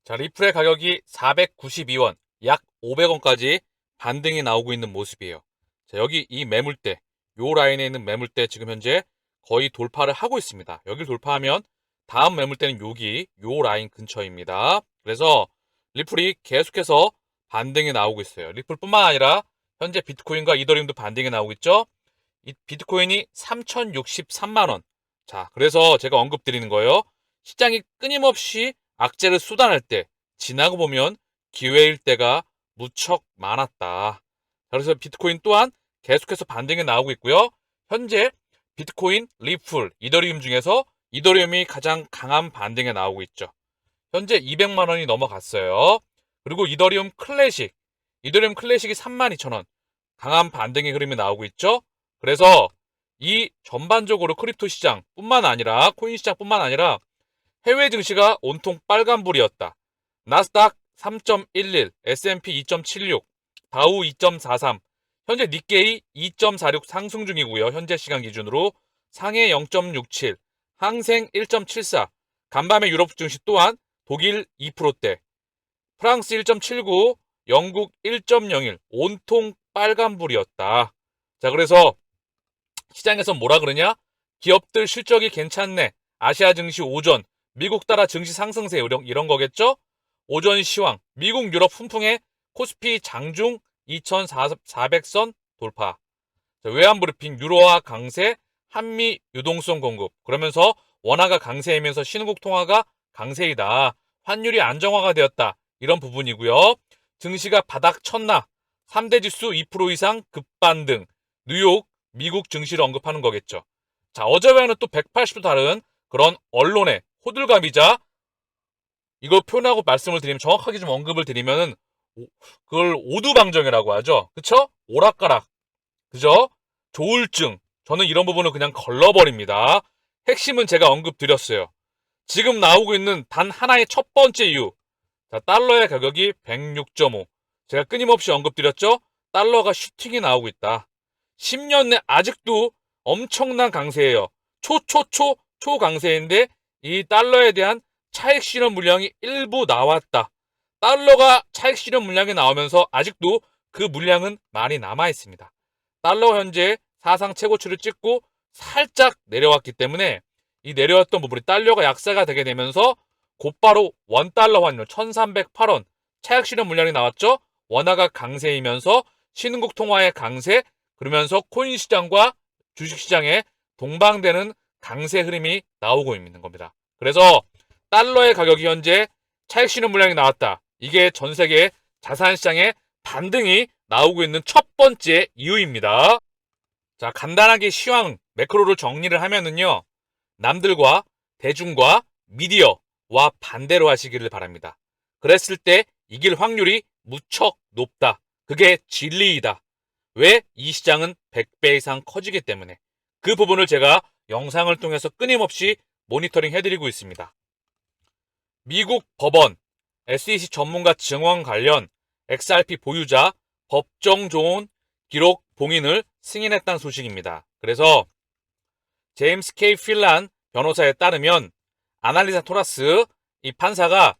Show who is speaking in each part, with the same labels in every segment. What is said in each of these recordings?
Speaker 1: 자, 리플의 가격이 492원, 약 500원까지 반등이 나오고 있는 모습이에요. 자, 여기 이 매물대, 요 라인에 있는 매물대 지금 현재 거의 돌파를 하고 있습니다. 여기를 돌파하면 다음 매물대는 여기, 요 라인 근처입니다. 그래서 리플이 계속해서 반등이 나오고 있어요. 리플뿐만 아니라 현재 비트코인과 이더리움도 반등이 나오고 있죠. 이 비트코인이 3063만원. 자, 그래서 제가 언급드리는 거예요. 시장이 끊임없이 악재를 쏟아낼 때 지나고 보면 기회일 때가 무척 많았다. 그래서 비트코인 또한 계속해서 반등이 나오고 있고요. 현재 비트코인, 리플, 이더리움 중에서 이더리움이 가장 강한 반등에 나오고 있죠. 현재 200만 원이 넘어갔어요. 그리고 이더리움 클래식이 32,000원. 강한 반등의 흐름이 나오고 있죠. 그래서 이 전반적으로 크립토 시장뿐만 아니라 코인 시장뿐만 아니라 해외 증시가 온통 빨간불이었다. 나스닥 3.11, S&P 2.76, 다우 2.43, 현재 니케이 2.46 상승 중이고요. 현재 시간 기준으로 상해 0.67, 항생 1.74, 간밤에 유럽 증시 또한 독일 2%대, 프랑스 1.79, 영국 1.01, 온통 빨간불이었다. 자, 그래서 시장에서 뭐라 그러냐? 기업들 실적이 괜찮네. 아시아 증시 오전, 미국 따라 증시 상승세 이런 거겠죠? 오전 시황, 미국 유럽 훈풍에 코스피 장중 2400선 돌파. 자, 외환 브리핑 유로화 강세, 한미 유동성 공급. 그러면서 원화가 강세이면서 신흥국 통화가 강세이다. 환율이 안정화가 되었다. 이런 부분이고요. 증시가 바닥 쳤나? 3대 지수 2% 이상 급반등. 뉴욕, 미국 증시를 언급하는 거겠죠. 자, 어제와는 또 180도 다른 그런 언론의 호들갑이자 이걸 표현하고 말씀을 드리면 정확하게 좀 언급을 드리면은 그걸 오두방정이라고 하죠. 그쵸? 오락가락. 그죠? 조울증. 저는 이런 부분을 그냥 걸러버립니다. 핵심은 제가 언급드렸어요. 지금 나오고 있는 단 하나의 첫 번째 이유. 자, 달러의 가격이 106.5. 제가 끊임없이 언급드렸죠? 달러가 슈팅이 나오고 있다. 10년 내 아직도 엄청난 강세예요. 초강세인데 이 달러에 대한 차익 실현 물량이 일부 나왔다. 달러가 차익 실현 물량이 나오면서 아직도 그 물량은 많이 남아 있습니다. 달러 현재 사상 최고치를 찍고 살짝 내려왔기 때문에 이 내려왔던 부분이 달러가 약세가 되게 되면서 곧바로 원달러 환율 1308원 차익 실현 물량이 나왔죠. 원화가 강세이면서 신흥국 통화의 강세, 그러면서 코인 시장과 주식 시장에 동방되는 강세 흐름이 나오고 있는 겁니다. 그래서 달러의 가격이 현재 차익 실현 물량이 나왔다. 이게 전 세계 자산 시장에 반등이 나오고 있는 첫 번째 이유입니다. 자, 간단하게 시황 매크로를 정리를 하면은요. 남들과 대중과 미디어와 반대로 하시기를 바랍니다. 그랬을 때 이길 확률이 무척 높다. 그게 진리이다. 왜? 이 시장은 100배 이상 커지기 때문에. 그 부분을 제가 영상을 통해서 끊임없이 모니터링 해드리고 있습니다. 미국 법원, SEC 전문가 증언 관련 XRP 보유자 법정 조언 기록 봉인을 승인했다는 소식입니다. 그래서 제임스 K. 필란 변호사에 따르면 아날리사 토라스 이 판사가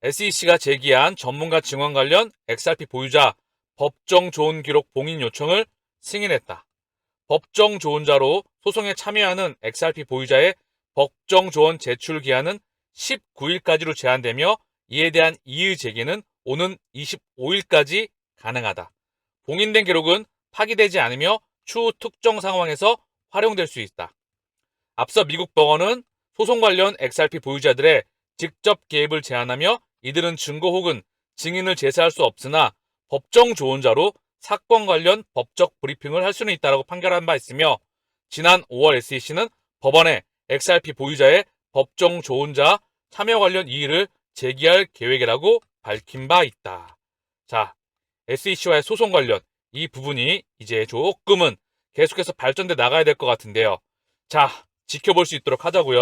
Speaker 1: SEC가 제기한 전문가 증언 관련 XRP 보유자 법정 조언 기록 봉인 요청을 승인했다. 법정 조언자로 소송에 참여하는 XRP 보유자의 법정 조언 제출 기한은 19일까지로 제한되며 이에 대한 이의 제기는 오는 25일까지 가능하다. 봉인된 기록은 파기되지 않으며 추후 특정 상황에서 활용될 수 있다. 앞서 미국 법원은 소송 관련 XRP 보유자들의 직접 개입을 제한하며 이들은 증거 혹은 증인을 제시할 수 없으나 법정 조언자로 사건 관련 법적 브리핑을 할 수는 있다고 판결한 바 있으며 지난 5월 SEC는 법원에 XRP 보유자의 법정 조언자 참여 관련 이의를 제기할 계획이라고 밝힌 바 있다. 자, SEC와의 소송 관련 이 부분이 이제 조금은 계속해서 발전돼 나가야 될 것 같은데요. 자, 지켜볼 수 있도록 하자고요.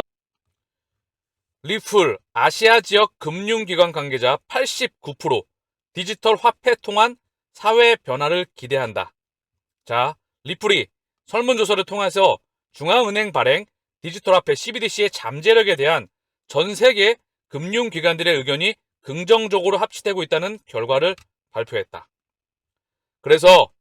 Speaker 1: 리플 아시아 지역 금융기관 관계자 89% 디지털 화폐 통한 사회 변화를 기대한다. 자, 리플이 설문조사를 통해서 중앙은행 발행 디지털 화폐 CBDC의 잠재력에 대한 전 세계 금융기관들의 의견이 긍정적으로 합치되고 있다는 결과를 발표했다. 그래서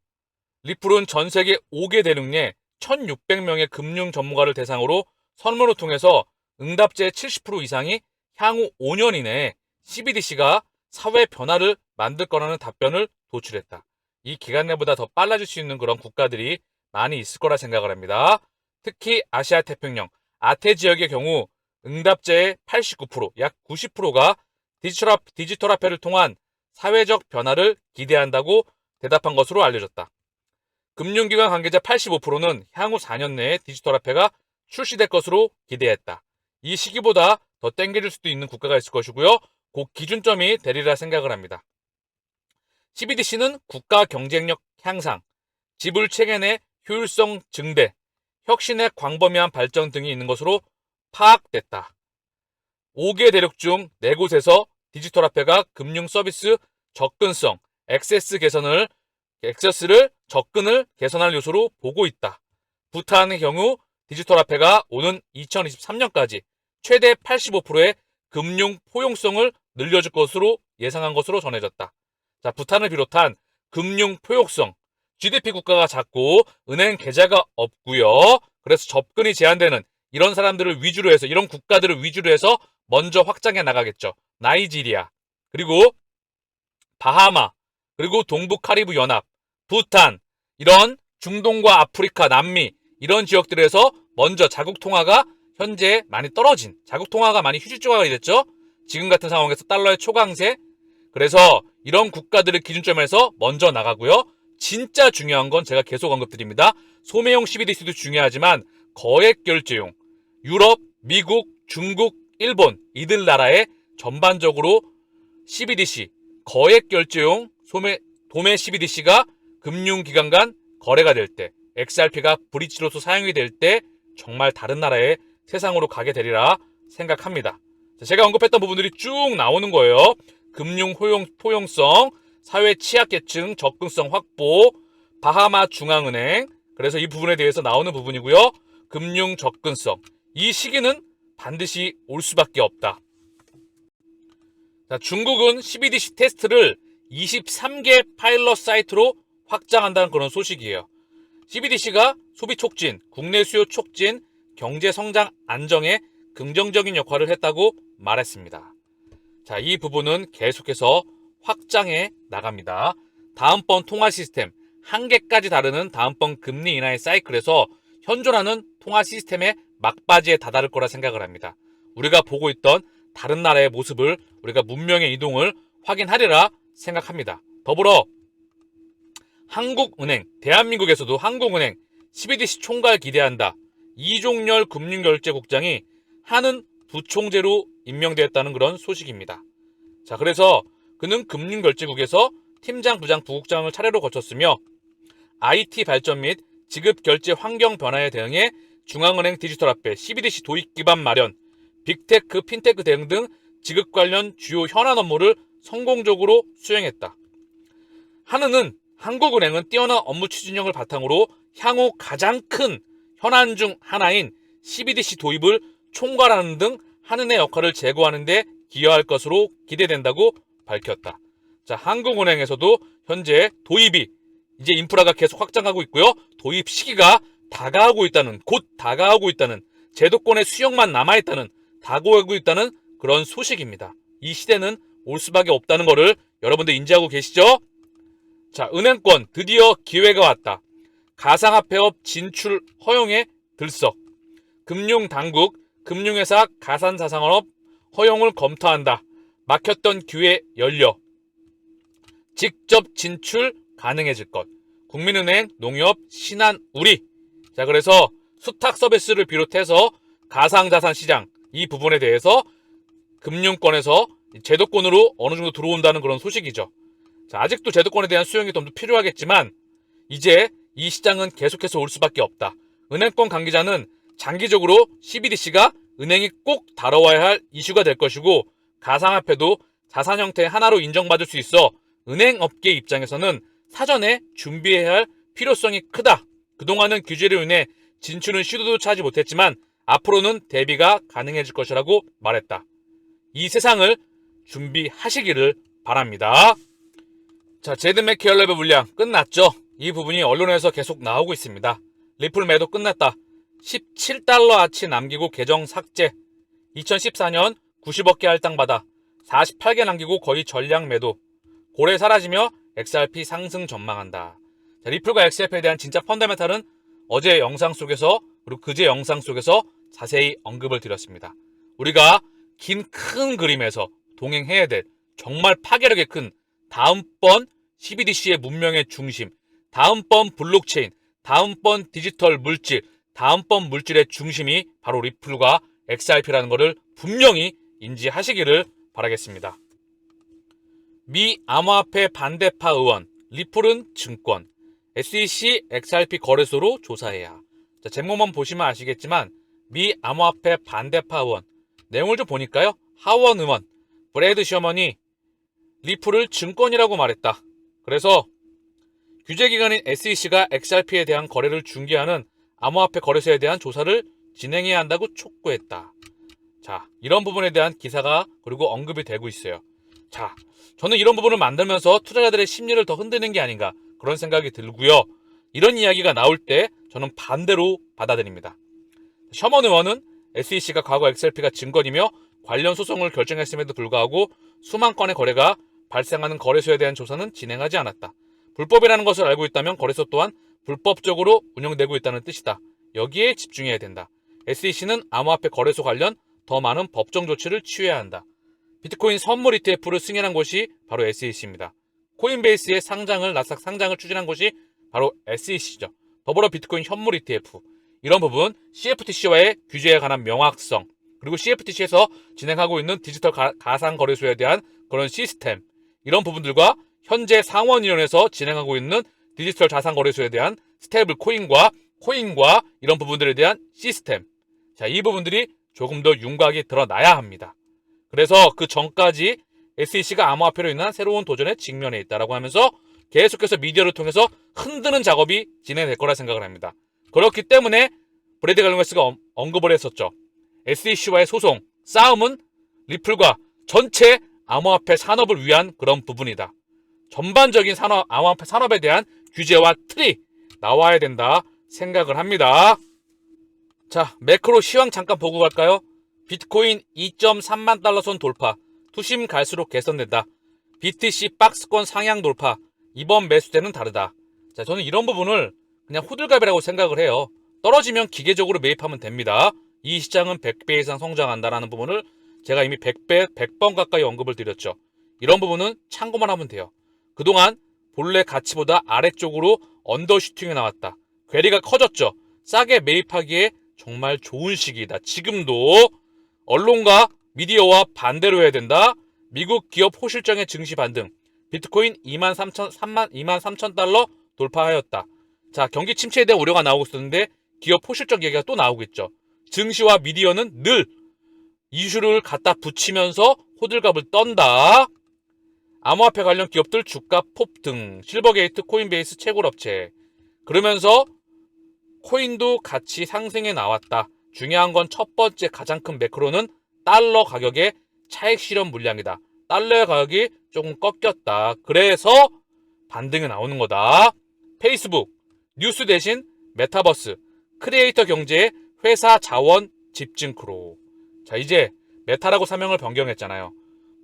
Speaker 1: 리플은 전 세계 5개 대륙 내 1600명의 금융 전문가를 대상으로 설문을 통해서 응답자의 70% 이상이 향후 5년 이내에 CBDC가 사회 변화를 만들 거라는 답변을 도출했다. 이 기간 내보다 더 빨라질 수 있는 그런 국가들이 많이 있을 거라 생각을 합니다. 특히 아시아 태평양, 아태 지역의 경우 응답자의 89%, 약 90%가 디지털 화폐를 통한 사회적 변화를 기대한다고 대답한 것으로 알려졌다. 금융기관 관계자 85%는 향후 4년 내에 디지털 화폐가 출시될 것으로 기대했다. 이 시기보다 더 땡겨질 수도 있는 국가가 있을 것이고요. 그 기준점이 되리라 생각을 합니다. CBDC는 국가 경쟁력 향상, 지불 체계 효율성 증대, 혁신의 광범위한 발전 등이 있는 것으로 파악됐다. 5개 대륙 중 4곳에서 디지털 화폐가 금융 서비스 접근성, 접근을 개선할 요소로 보고 있다. 부탄의 경우 디지털 화폐가 오는 2023년까지 최대 85%의 금융 포용성을 늘려줄 것으로 예상한 것으로 전해졌다. 자, 부탄을 비롯한 금융 포용성, GDP 국가가 작고 은행 계좌가 없고요. 그래서 접근이 제한되는 이런 사람들을 위주로 해서, 이런 국가들을 위주로 해서 먼저 확장해 나가겠죠. 나이지리아, 그리고 바하마, 그리고 동부 카리브 연합, 부탄, 이런 중동과 아프리카, 남미 이런 지역들에서 먼저 자국 통화가 현재 많이 떨어진, 자국 통화가 많이 휴지조각이 됐죠. 지금 같은 상황에서 달러의 초강세, 그래서 이런 국가들을 기준점으로 해서 먼저 나가고요. 진짜 중요한 건 제가 계속 언급드립니다. 소매용 CBDC도 중요하지만 거액 결제용, 유럽, 미국, 중국, 일본 이들 나라에 전반적으로 CBDC, 거액 결제용 도매 CBDC가 금융기관 간 거래가 될 때, XRP가 브릿지로서 사용이 될 때 정말 다른 나라의 세상으로 가게 되리라 생각합니다. 제가 언급했던 부분들이 쭉 나오는 거예요. 금융 포용성, 사회 취약계층 접근성 확보, 바하마 중앙은행, 그래서 이 부분에 대해서 나오는 부분이고요. 금융 접근성, 이 시기는 반드시 올 수밖에 없다. 자, 중국은 CBDC 테스트를 23개 파일럿 사이트로 확장한다는 그런 소식이에요. CBDC가 소비 촉진, 국내 수요 촉진, 경제 성장 안정에 긍정적인 역할을 했다고 말했습니다. 자, 이 부분은 계속해서 확장해 나갑니다. 다음번 통화 시스템, 한계까지 다루는 다음번 금리 인하의 사이클에서 현존하는 통화 시스템의 막바지에 다다를 거라 생각을 합니다. 우리가 보고 있던 다른 나라의 모습을, 우리가 문명의 이동을 확인하리라 생각합니다. 더불어 한국은행, 대한민국에서도 한국은행 CBDC 총괄 기대한다. 이종렬 금융결제국장이 하는 부총재로 임명되었다는 그런 소식입니다. 자, 그래서 그는 금융결제국에서 팀장, 부장, 부국장을 차례로 거쳤으며 IT 발전 및 지급결제 환경 변화에 대응해 중앙은행 디지털화폐, CBDC 도입 기반 마련, 빅테크, 핀테크 대응 등 지급 관련 주요 현안 업무를 성공적으로 수행했다. 한은은 한국은행은 뛰어난 업무 추진력을 바탕으로 향후 가장 큰 현안 중 하나인 CBDC 도입을 총괄하는 등 한은의 역할을 제고하는 데 기여할 것으로 기대된다고 밝혔다. 자, 한국은행에서도 현재 도입이 이제 인프라가 계속 확장하고 있고요. 도입 시기가 곧 다가오고 있다는, 제도권의 수용만 남아있다는, 다가오고 있다는 그런 소식입니다. 이 시대는 올 수밖에 없다는 것을 여러분들 인지하고 계시죠? 자, 은행권 드디어 기회가 왔다. 가상화폐업 진출 허용에 들썩. 금융당국, 금융회사 가상자산업 허용을 검토한다. 막혔던 기회 열려. 직접 진출 가능해질 것. 국민은행, 농협, 신한, 우리. 자, 그래서 수탁 서비스를 비롯해서 가상자산 시장, 이 부분에 대해서 금융권에서 제도권으로 어느 정도 들어온다는 그런 소식이죠. 자, 아직도 제도권에 대한 수용이 좀 더 필요하겠지만 이제 이 시장은 계속해서 올 수밖에 없다. 은행권 관계자는 장기적으로 CBDC가 은행이 꼭 다뤄와야 할 이슈가 될 것이고, 가상화폐도 자산 형태의 하나로 인정받을 수 있어 은행업계 입장에서는 사전에 준비해야 할 필요성이 크다. 그동안은 규제로 인해 진출은 시도조차 하지 못했지만 앞으로는 대비가 가능해질 것이라고 말했다. 이 세상을 준비하시기를 바랍니다. 자, 제드맥 케어랩의 물량 끝났죠? 이 부분이 언론에서 계속 나오고 있습니다. 리플 매도 끝났다. 17달러 아치 남기고 계정 삭제. 2014년 90억개 할당받아 48개 남기고 거의 전량 매도. 고래 사라지며 XRP 상승 전망한다. 자, 리플과 XRP에 대한 진짜 펀더멘탈은 어제 영상 속에서 그리고 그제 영상 속에서 자세히 언급을 드렸습니다. 우리가 긴 큰 그림에서 동행해야 될 정말 파괴력이 큰 다음번 CBDC의 문명의 중심, 다음번 블록체인, 다음번 디지털 물질, 다음번 물질의 중심이 바로 리플과 XRP라는 것을 분명히 인지하시기를 바라겠습니다. 미 암호화폐 반대파 의원, 리플은 증권, SEC XRP 거래소로 조사해야. 자, 제목만 보시면 아시겠지만 미 암호화폐 반대파 의원, 내용을 좀 보니까요. 하원 의원, 브래드 셔먼이 리플을 증권이라고 말했다. 그래서 규제기관인 SEC가 XRP에 대한 거래를 중개하는 암호화폐 거래소에 대한 조사를 진행해야 한다고 촉구했다. 자, 이런 부분에 대한 기사가 그리고 언급이 되고 있어요. 자, 저는 이런 부분을 만들면서 투자자들의 심리를 더 흔드는 게 아닌가 그런 생각이 들고요. 이런 이야기가 나올 때 저는 반대로 받아들입니다. 셔먼 의원은 SEC가 과거 XRP가 증권이며 관련 소송을 결정했음에도 불구하고 수만 건의 거래가 발생하는 거래소에 대한 조사는 진행하지 않았다. 불법이라는 것을 알고 있다면 거래소 또한 불법적으로 운영되고 있다는 뜻이다. 여기에 집중해야 된다. SEC는 암호화폐 거래소 관련 더 많은 법정 조치를 취해야 한다. 비트코인 선물 ETF를 승인한 곳이 바로 SEC입니다. 코인베이스의 상장을 나스닥 상장을 추진한 곳이 바로 SEC죠. 더불어 비트코인 현물 ETF 이런 부분 CFTC와의 규제에 관한 명확성 그리고 CFTC에서 진행하고 있는 디지털 가상 거래소에 대한 그런 시스템 이런 부분들과 현재 상원위원회에서 진행하고 있는 디지털 자산 거래소에 대한 스테이블 코인과 이런 부분들에 대한 시스템 자, 이 부분들이 조금 더 윤곽이 드러나야 합니다. 그래서 그 전까지 SEC가 암호화폐로 인한 새로운 도전에 직면해 있다라고 하면서 계속해서 미디어를 통해서 흔드는 작업이 진행될 거라 생각을 합니다. 그렇기 때문에 브래드 갈링웨스가 언급을 했었죠. SEC와의 소송, 싸움은 리플과 전체 암호화폐 산업을 위한 그런 부분이다. 전반적인 암호화폐 산업에 대한 규제와 틀이 나와야 된다 생각을 합니다. 자, 매크로 시황 잠깐 보고 갈까요? 비트코인 2.3만 달러 선 돌파, 투심 갈수록 개선된다. BTC 박스권 상향 돌파, 이번 매수대는 다르다. 자, 저는 이런 부분을 그냥 호들갑이라고 생각을 해요. 떨어지면 기계적으로 매입하면 됩니다. 이 시장은 100배 이상 성장한다라는 부분을 제가 이미 100번 가까이 언급을 드렸죠. 이런 부분은 참고만 하면 돼요. 그동안 본래 가치보다 아래쪽으로 언더슈팅이 나왔다. 괴리가 커졌죠. 싸게 매입하기에 정말 좋은 시기이다. 지금도 언론과 미디어와 반대로 해야 된다. 미국 기업 호실적의 증시 반등. 비트코인 23,000 달러 돌파하였다. 자, 경기 침체에 대한 우려가 나오고 있었는데 기업 호실적 얘기가 또 나오고 있죠. 증시와 미디어는 늘 이슈를 갖다 붙이면서 호들갑을 떤다. 암호화폐 관련 기업들 주가 폭등, 실버게이트, 코인베이스 채굴업체. 그러면서 코인도 같이 상승해 나왔다. 중요한 건 첫 번째 가장 큰 매크로는 달러 가격의 차익 실현 물량이다. 달러의 가격이 조금 꺾였다. 그래서 반등이 나오는 거다. 페이스북, 뉴스 대신 메타버스, 크리에이터 경제의 회사 자원 집중크로. 자, 이제 메타라고 사명을 변경했잖아요.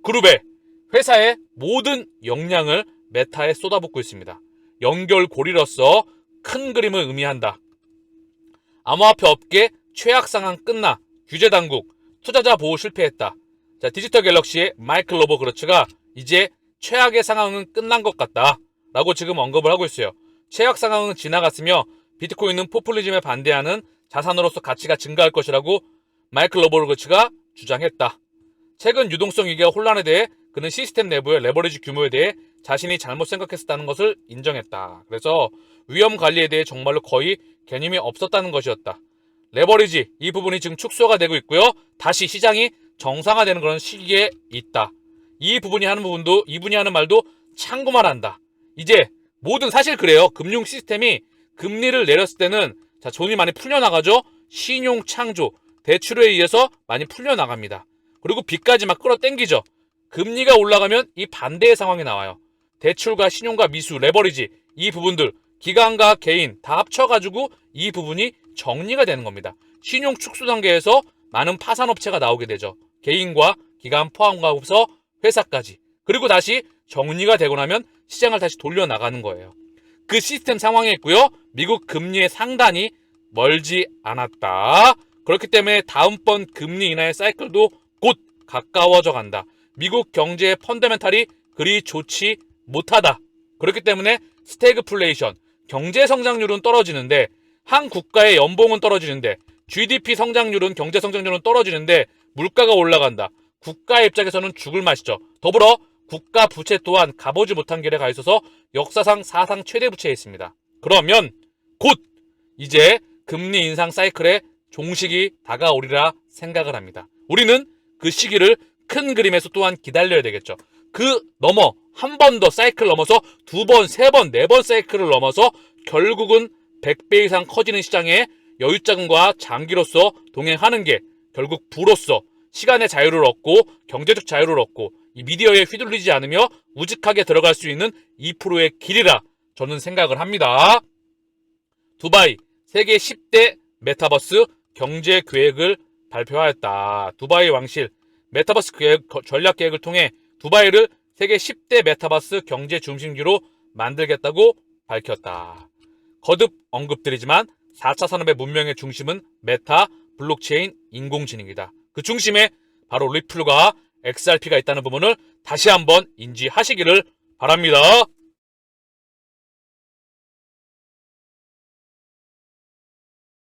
Speaker 1: 그룹의 회사의 모든 역량을 메타에 쏟아붓고 있습니다. 연결고리로서 큰 그림을 의미한다. 암호화폐 업계 최악 상황 끝나. 규제 당국, 투자자 보호 실패했다. 자, 디지털 갤럭시의 마이클 로버그로츠가 이제 최악의 상황은 끝난 것 같다. 라고 지금 언급을 하고 있어요. 최악 상황은 지나갔으며 비트코인은 포퓰리즘에 반대하는 자산으로서 가치가 증가할 것이라고 마이클 로버그로츠가 주장했다. 최근 유동성 위기와 혼란에 대해 그는 시스템 내부의 레버리지 규모에 대해 자신이 잘못 생각했었다는 것을 인정했다. 그래서 위험 관리에 대해 정말로 거의 개념이 없었다는 것이었다. 레버리지 이 부분이 지금 축소가 되고 있고요. 다시 시장이 정상화되는 그런 시기에 있다. 이 부분이 하는 부분도 이분이 하는 말도 참고만 한다. 이제 모든 사실 그래요. 금융 시스템이 금리를 내렸을 때는 자, 돈이 많이 풀려나가죠. 신용 창조, 대출에 의해서 많이 풀려나갑니다. 그리고 빚까지 막 끌어당기죠. 금리가 올라가면 이 반대의 상황이 나와요. 대출과 신용과 미수, 레버리지 이 부분들 기관과 개인 다 합쳐가지고 이 부분이 정리가 되는 겁니다. 신용 축소 단계에서 많은 파산업체가 나오게 되죠. 개인과 기관 포함하고서 회사까지. 그리고 다시 정리가 되고 나면 시장을 다시 돌려나가는 거예요. 그 시스템 상황에 있고요. 미국 금리의 상단이 멀지 않았다. 그렇기 때문에 다음번 금리 인하의 사이클도 곧 가까워져 간다. 미국 경제의 펀더멘탈이 그리 좋지 못하다. 그렇기 때문에 스태그플레이션, 경제 성장률은 떨어지는데 한 국가의 연봉은 떨어지는데 GDP 성장률은 경제 성장률은 떨어지는데 물가가 올라간다. 국가의 입장에서는 죽을 맛이죠. 더불어 국가 부채 또한 가보지 못한 길에 가 있어서 역사상 사상 최대 부채에 있습니다. 그러면 곧 이제 금리 인상 사이클의 종식이 다가오리라 생각을 합니다. 우리는 그 시기를 큰 그림에서 또한 기다려야 되겠죠. 그 넘어 한 번 더 사이클 넘어서 두 번, 세 번, 네 번 사이클을 넘어서 결국은 100배 이상 커지는 시장에 여유자금과 장기로서 동행하는 게 결국 부로서 시간의 자유를 얻고 경제적 자유를 얻고 이 미디어에 휘둘리지 않으며 우직하게 들어갈 수 있는 2%의 길이라 저는 생각을 합니다. 두바이 세계 10대 메타버스 경제 계획을 발표하였다. 두바이 왕실 메타버스 전략 계획을 통해 두바이를 세계 10대 메타버스 경제 중심지로 만들겠다고 밝혔다. 거듭 언급드리지만 4차 산업의 문명의 중심은 메타, 블록체인, 인공지능이다. 그 중심에 바로 리플과 XRP가 있다는 부분을 다시 한번 인지하시기를 바랍니다.